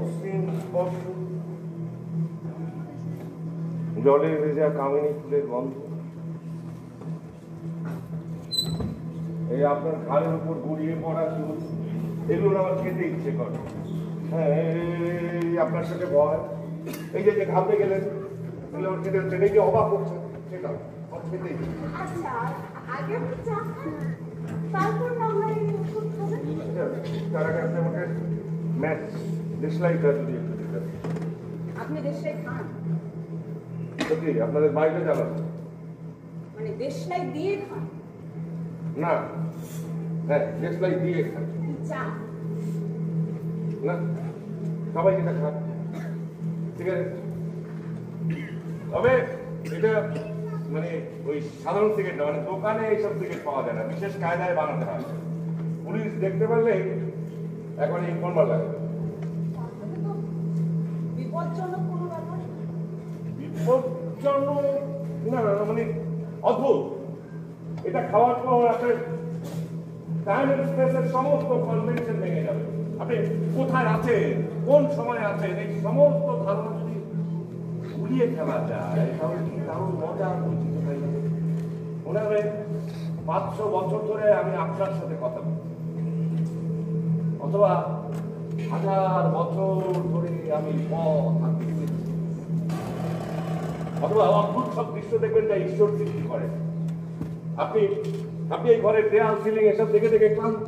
মসৃণ স্পর্শ, জলে ভেজা কামিনী ফুলের গন্ধ, এই আপনার ঘাড়ের উপর গড়িয়ে পড়া চুল, এগুলো আমার খেতে ইচ্ছে করে। হ্যাঁ, এই আপনার সাথে ভয়, এই যে ঘাবড়ে গেলেন, এগুলো আমার খেতে হচ্ছে, এই যে অবাক হচ্ছে, সেটা আমার খেতে ইচ্ছে। আচ্ছা, আগে আপনি চা খান, তারপর না আমরা এই ওষুধ খাবেন। তার আগে আপনি আমাকে ম্যাচ দেশলাইটা যদি একটু দিতেন। আপনি দেশলাই খান? সত্যি আপনাদের বাইরে জানান? মানে দেশলাই দিয়ে খান? না, হ্যাঁ দেশলাই দিয়ে খান। চা না, সবাই এটা খান, ঠিক আছে। তবে এটা মানে ওই সাধারণ সিগারেট না, মানে দোকানে এইসব সিগারেট পাওয়া যায় না, বিশেষ কায়দায় বানাতে হয়। পুলিশ দেখতে পারলে এখন ইনফর্মার লাগে। বিপজ্জনক কোনো ব্যাপার? বিপজ্জনক না, মানে অদ্ভুত। এটা খাওয়ার পর আপনার টাইম এন্ড স্পেসের সমস্ত কনভেনশন ভেঙে যাবে। আপনি কোথায় আছেন, কোন সময় আছেন, এই সমস্ত ধারণা যদি গুলিয়ে ফেলা যায় তাহলে কি দারুণ মজা পরিচিত হয়ে যাবে। মনে হবে 500 বছর ধরে আমি আপনার সাথে কথা বলছি, অথবা 1000 বছর ধরে আমি পথ হাঁটতে চলেছি, অথবা অদ্ভুত সব দৃশ্য দেখবেন যা ঈশ্বর সৃষ্টি করে। আপনি এই ঘরের দেয়াল সিলিং এসব দেখে দেখে ক্লান্ত।